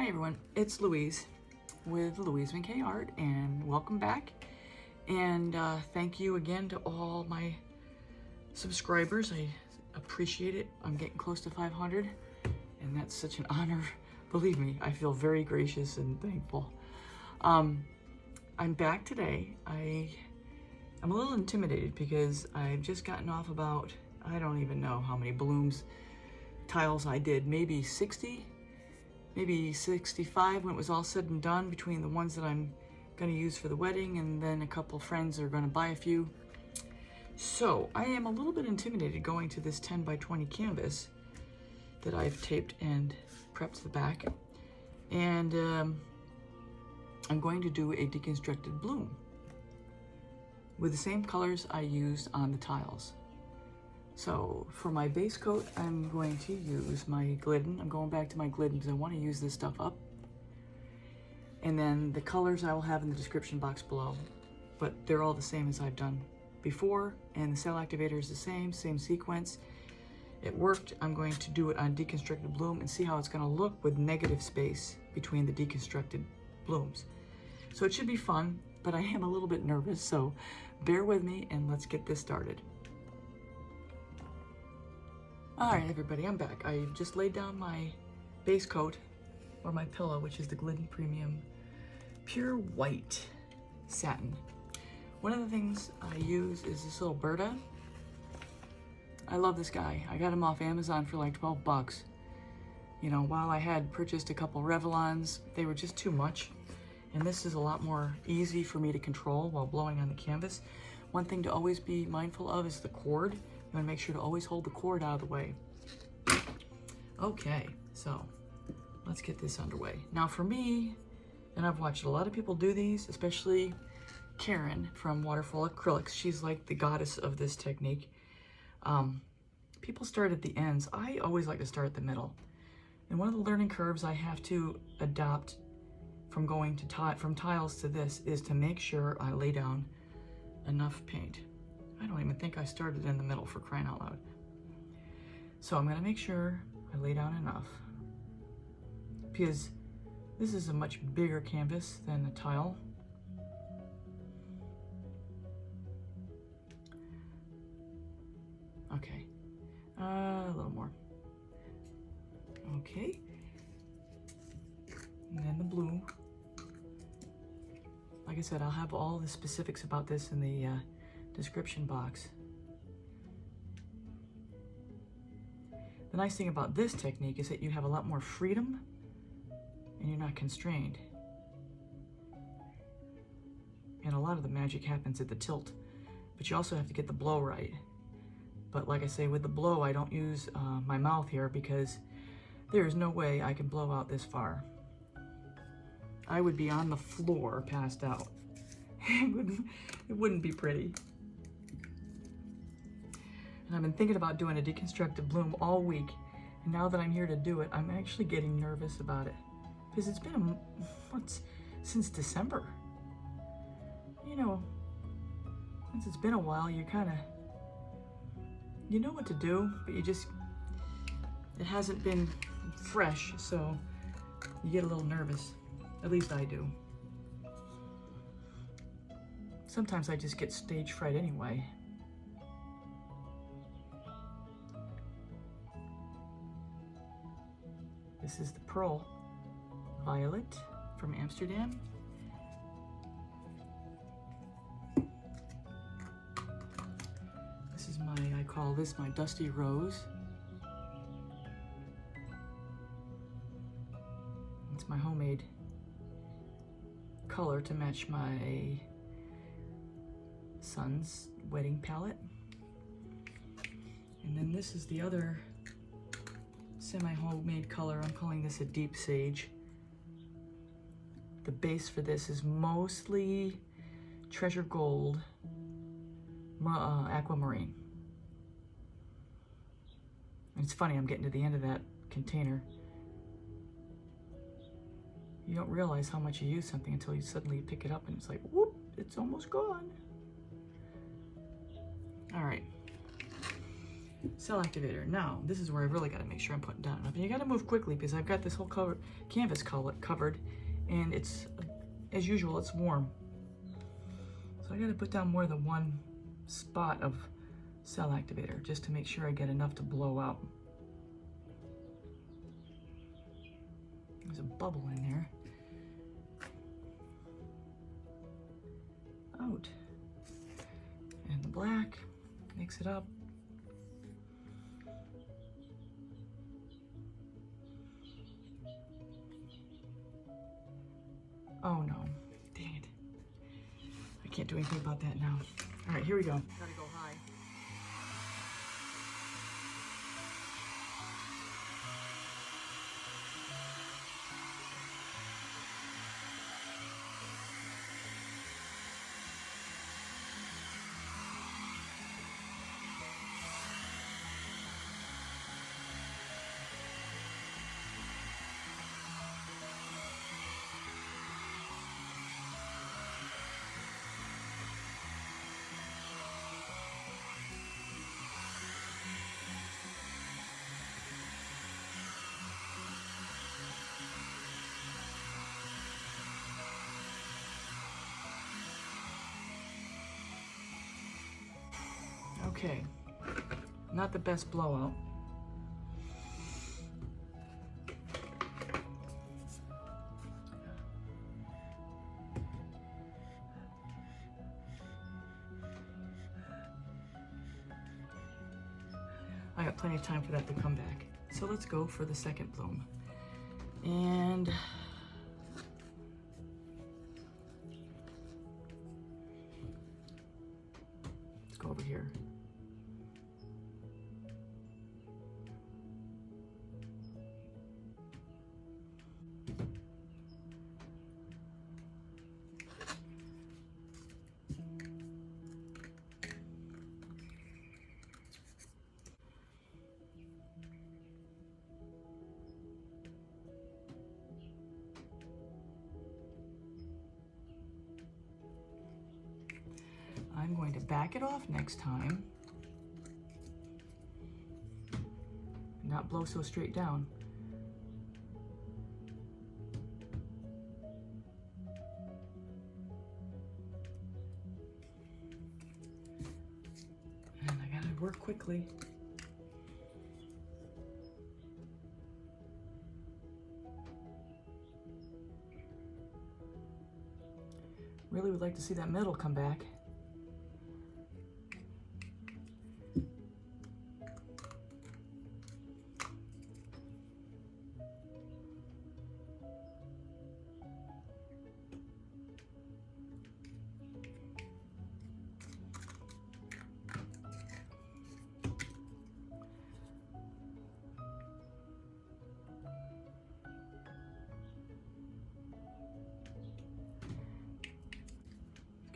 everyone, it's Louise with Louise McKay Art, and welcome back. And thank you again to all my subscribers. I appreciate it. I'm getting close to 500, and that's such an honor. Believe me, I feel very gracious and thankful. I'm back today. I'm a little intimidated because I've just gotten off about, I don't even know how many blooms tiles I did, maybe 60, maybe 65 when it was all said and done, between the ones that I'm going to use for the wedding and then a couple friends are going to buy a few. So I am a little bit intimidated going to this 10 by 20 canvas that I've taped and prepped the back, and I'm going to do a deconstructed bloom with the same colors I used on the tiles. So for my base coat, I'm going to use my Glidden. I'm going back to my Glidden because I want to use this stuff up. And then the colors I will have in the description box below, but they're all the same as I've done before, and the cell activator is the same sequence. It worked. I'm going to do it on Deconstructed Bloom and see how it's going to look with negative space between the deconstructed blooms. So it should be fun, but I am a little bit nervous, so bear with me and let's get this started. All right, everybody, I'm back. I just laid down my base coat, or my pillow, which is the Glidden Premium Pure White Satin. One of the things I use is this little Berta. I love this guy. I got him off Amazon for like 12 bucks. You know, while I had purchased a couple Revlons, they were just too much. And this is a lot more easy for me to control while blowing on the canvas. One thing to always be mindful of is the cord. You want to make sure to always hold the cord out of the way. Okay, so let's get this underway. Now for me, and I've watched a lot of people do these, especially Karen from Waterfall Acrylics. She's like the goddess of this technique. People start at the ends. I always like to start at the middle. And one of the learning curves I have to adopt from going to from tiles to this is to make sure I lay down enough paint. I don't even think I started in the middle, for crying out loud. So I'm gonna make sure I lay down enough, because this is a much bigger canvas than a tile. Okay, a little more. Okay, and then the blue. Like I said, I'll have all the specifics about this in the description box. The nice thing about this technique is that you have a lot more freedom and you're not constrained. And a lot of the magic happens at the tilt, but you also have to get the blow right. But like I say, with the blow, I don't use my mouth here because there is no way I can blow out this far. I would be on the floor, passed out. It wouldn't be pretty. And I've been thinking about doing a deconstructed bloom all week, and now that I'm here to do it, I'm actually getting nervous about it because it's been since December. You know, since it's been a while, you kind of, you know what to do, but it hasn't been fresh, so you get a little nervous. At least I do. Sometimes I just get stage fright anyway. This is the Pearl Violet from Amsterdam. This is I call this my Dusty Rose. It's my homemade color to match my son's wedding palette. And then this is the other semi-homemade color. I'm calling this a Deep Sage. The base for this is mostly Treasure Gold Aquamarine. And it's funny, I'm getting to the end of that container. You don't realize how much you use something until you suddenly pick it up and it's like, whoop, it's almost gone. All right. cell activator. Now, this is where I really got to make sure I'm putting down enough. And you got to move quickly because I've got this whole canvas covered, and it's, as usual, it's warm. So I got to put down more than one spot of cell activator just to make sure I get enough to blow out. There's a bubble in there. Out. And the black, mix it up. Oh no, dang it. I can't do anything about that now. All right, here we go. Gotta go high. Okay, not the best blowout. I got plenty of time for that to come back. So let's go for the second bloom. And let's go over here. I'm going to back it off next time, not blow so straight down. And I gotta work quickly. Really would like to see that metal come back.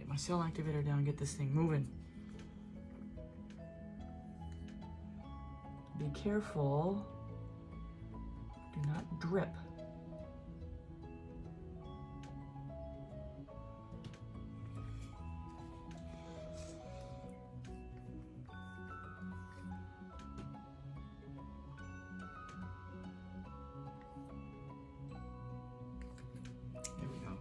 My cell activator down, get this thing moving. Be careful, do not drip. There we go.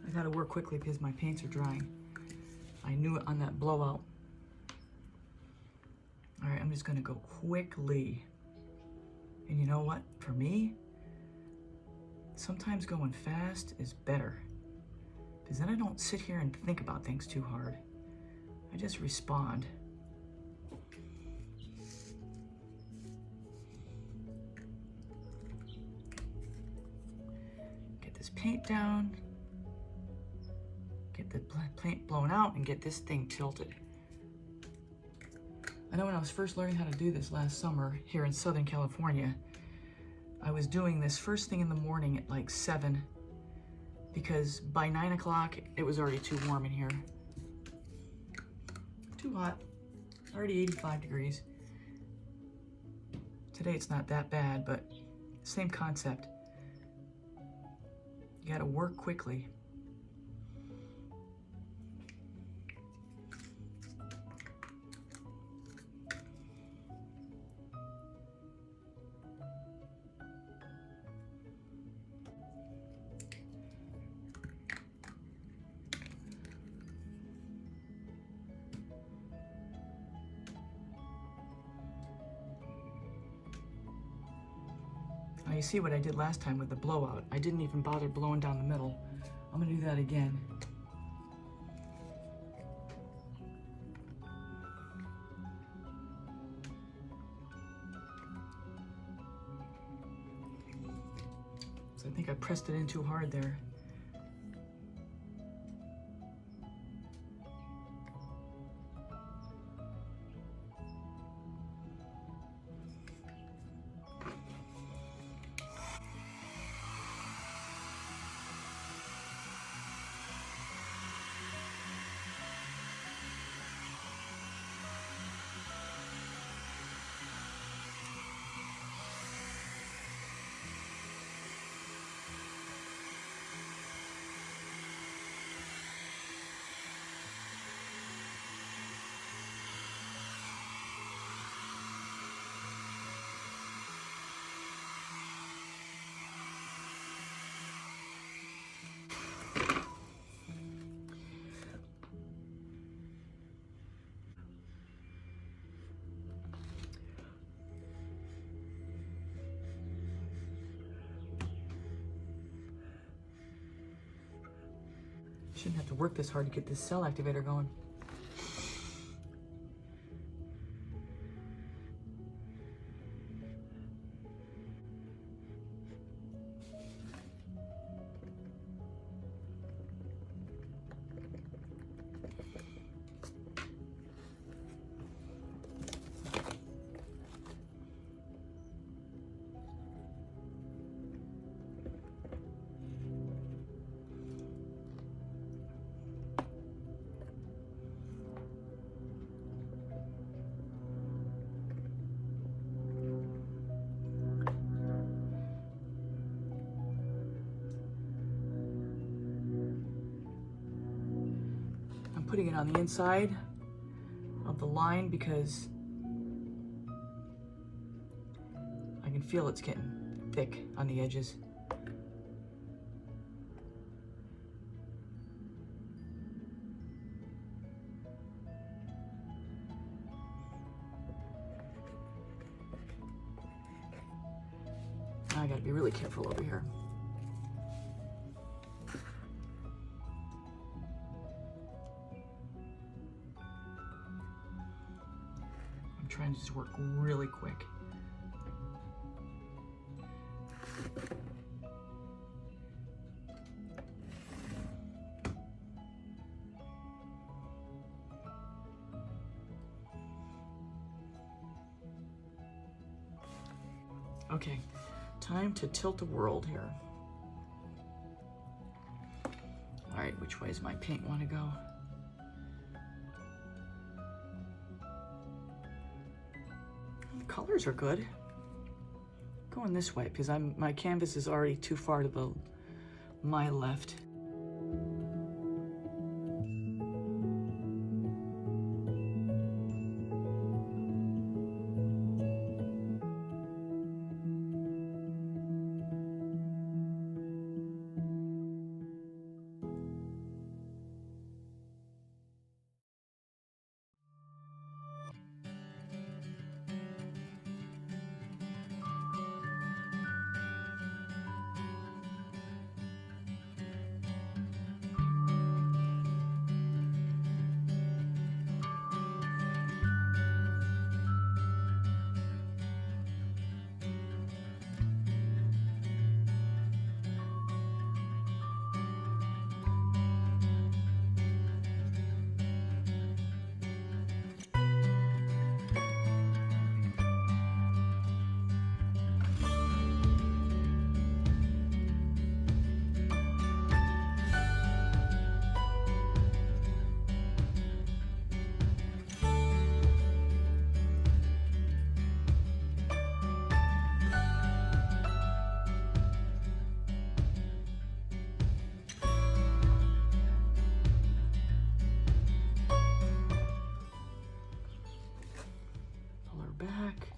I gotta work quickly because my paints are drying. I knew it on that blowout. All right, I'm just gonna go quickly. And you know what? For me, sometimes going fast is better. Because then I don't sit here and think about things too hard. I just respond. this paint down, get the paint blown out, and get this thing tilted. I know when I was first learning how to do this last summer here in Southern California, I was doing this first thing in the morning at like 7, because by 9 o'clock it was already too warm in here. Too hot, already 85 degrees. Today it's not that bad, but same concept. You gotta work quickly. Now you see what I did last time with the blowout. I didn't even bother blowing down the middle. I'm gonna do that again. So I think I pressed it in too hard there. Shouldn't have to work this hard to get this cell activator going. Putting it on the inside of the line because I can feel it's getting thick on the edges. Now I gotta be really careful over here. Trying to just work really quick. Okay, time to tilt the world here. All right, which way does my paint want to go? Colors are good. Going this way because my canvas is already too far to my left. back.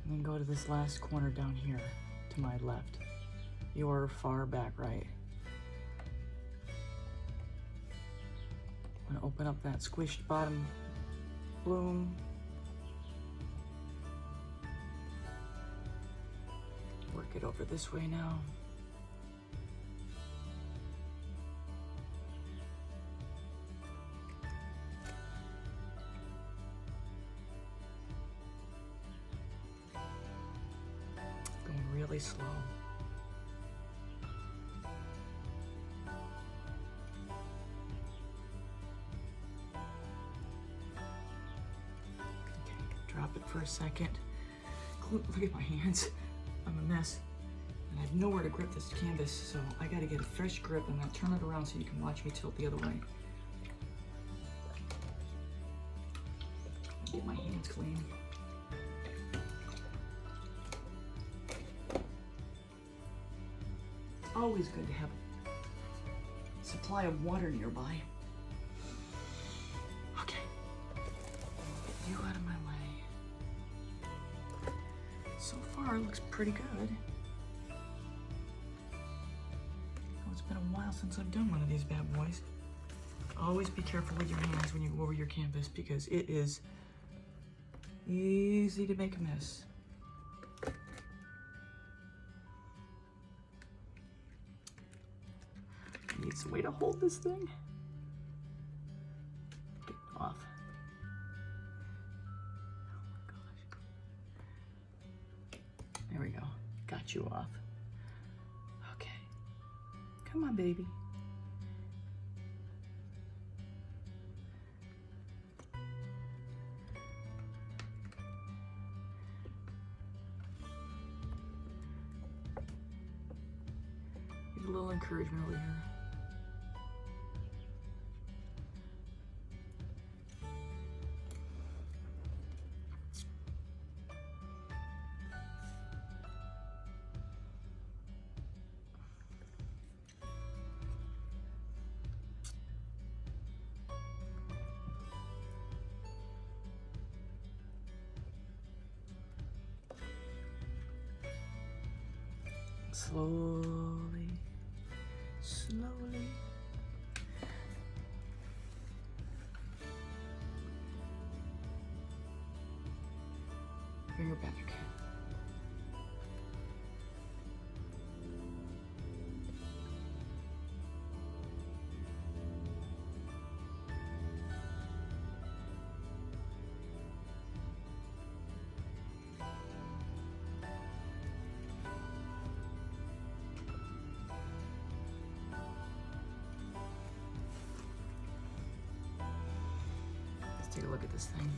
And then go to this last corner down here to my left. You're far back right. I'm gonna open up that squished bottom bloom. Work it over this way now. Going really slow. Drop it for a second. Look at my hands. I'm a mess. And I have nowhere to grip this canvas, so I gotta get a fresh grip. I'm gonna turn it around so you can watch me tilt the other way. Get my hands clean. Always good to have a supply of water nearby. Okay. Get you out of my way. So far, it looks pretty good. Oh, it's been a while since I've done one of these bad boys. Always be careful with your hands when you go over your canvas because it is easy to make a mess. Needs a way to hold this thing. Get off. There we go. Got you off. Okay. Come on, baby. Need a little encouragement over here. Slowly, slowly. Bring her back. Take a look at this thing.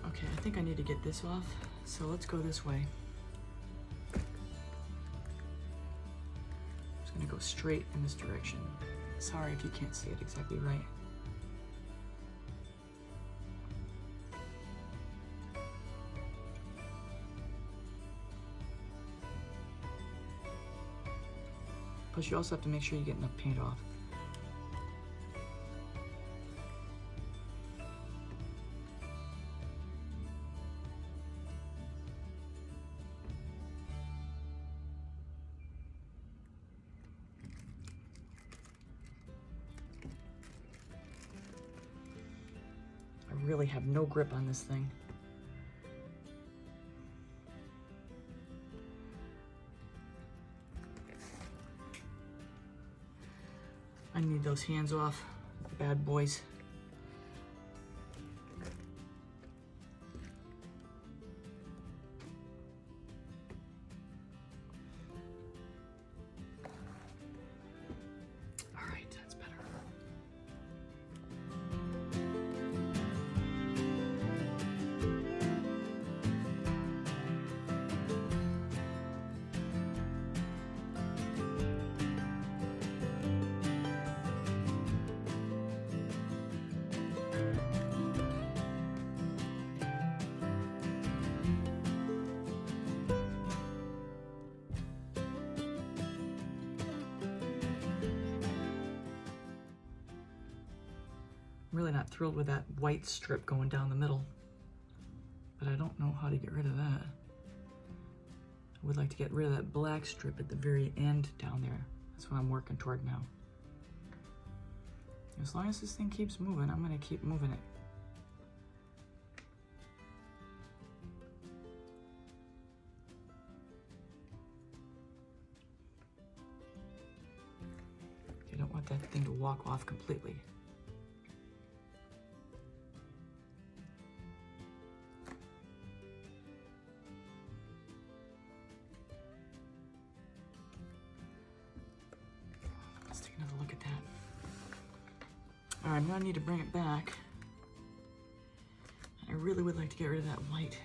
Okay, I think I need to get this off, so let's go this way. I'm just gonna go straight in this direction. Sorry if you can't see it exactly right. Plus, you also have to make sure you get enough paint off. I really have no grip on this thing. I need those hands off, bad boys. All right, that's better. really not thrilled with that white strip going down the middle, but I don't know how to get rid of that. I would like to get rid of that black strip at the very end down there. That's what I'm working toward now. As long as this thing keeps moving, I'm gonna keep moving it. I don't want that thing to walk off completely. Let's take another look at that. All right, I'm gonna need to bring it back. I really would like to get rid of that white.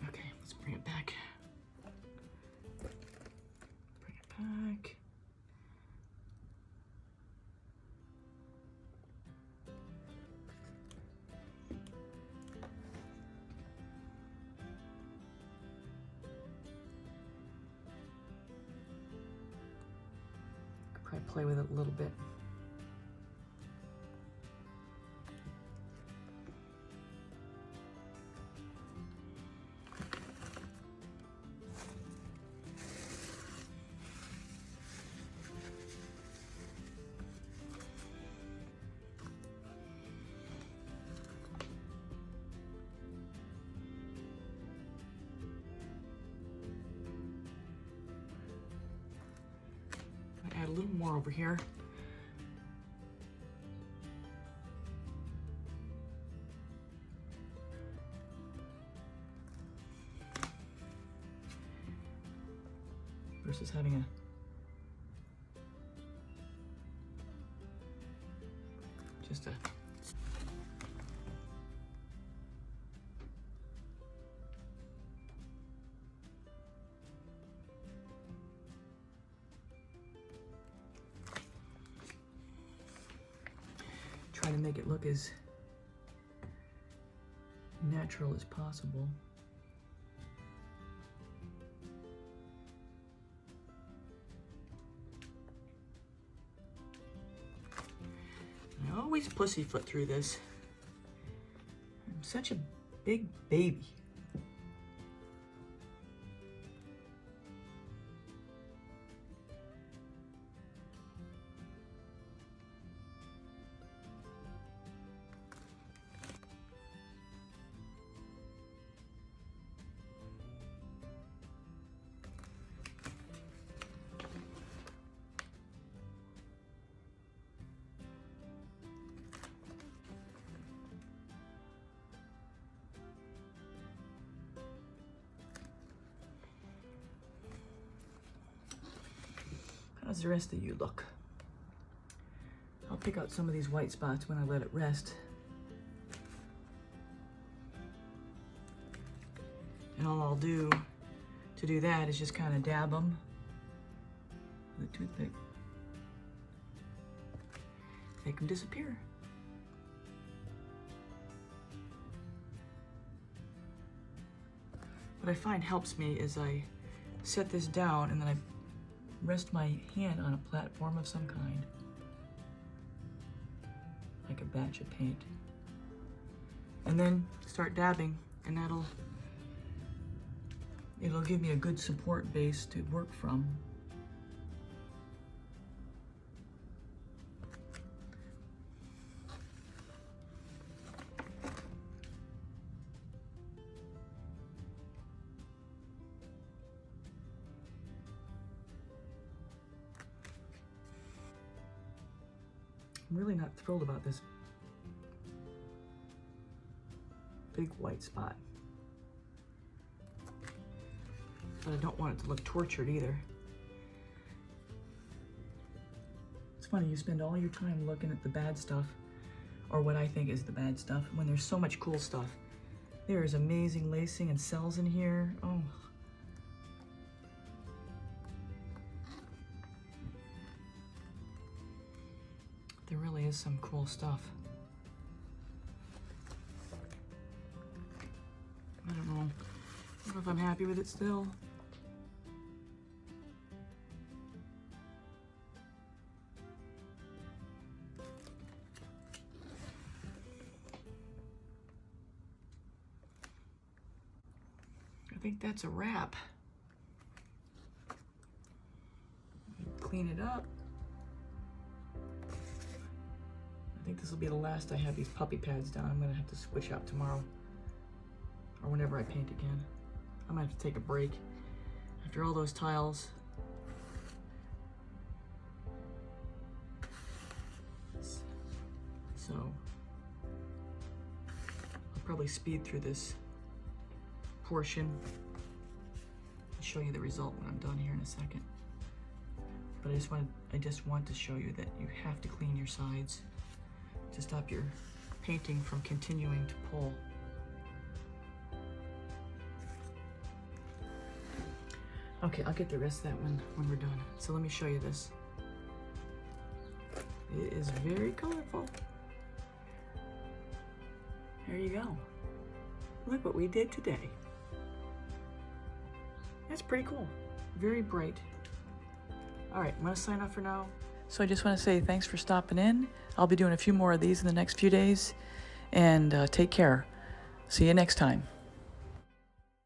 Okay, let's bring it back. Bring it back. Probably play with it a little bit. Add a little more over here. Versus having a just a try to make it look as natural as possible. I always pussyfoot through this. I'm such a big baby. How does the rest of you look? I'll pick out some of these white spots when I let it rest. And all I'll do to do that is just kind of dab them with a toothpick. Make them disappear. What I find helps me is I set this down and then I rest my hand on a platform of some kind, like a batch of paint, and then start dabbing, and it'll give me a good support base to work from. I'm really not thrilled about this big white spot, but I don't want it to look tortured either. It's funny, you spend all your time looking at the bad stuff, or what I think is the bad stuff, when there's so much cool stuff. There is amazing lacing and cells in here. Oh. There really is some cool stuff. I don't know if I'm happy with it still. I think that's a wrap. Clean it up. I think this will be the last I have these puppy pads done. I'm gonna have to switch out tomorrow or whenever I paint again. I'm gonna have to take a break after all those tiles. So I'll probably speed through this portion. I'll show you the result when I'm done here in a second. But I just want to show you that you have to clean your sides to stop your painting from continuing to pull. Okay, I'll get the rest of that one when we're done. So let me show you this. It is very colorful. There you go. Look what we did today. That's pretty cool. Very bright. All right, I'm gonna sign off for now. So I just wanna say thanks for stopping in. I'll be doing a few more of these in the next few days. And take care. See you next time.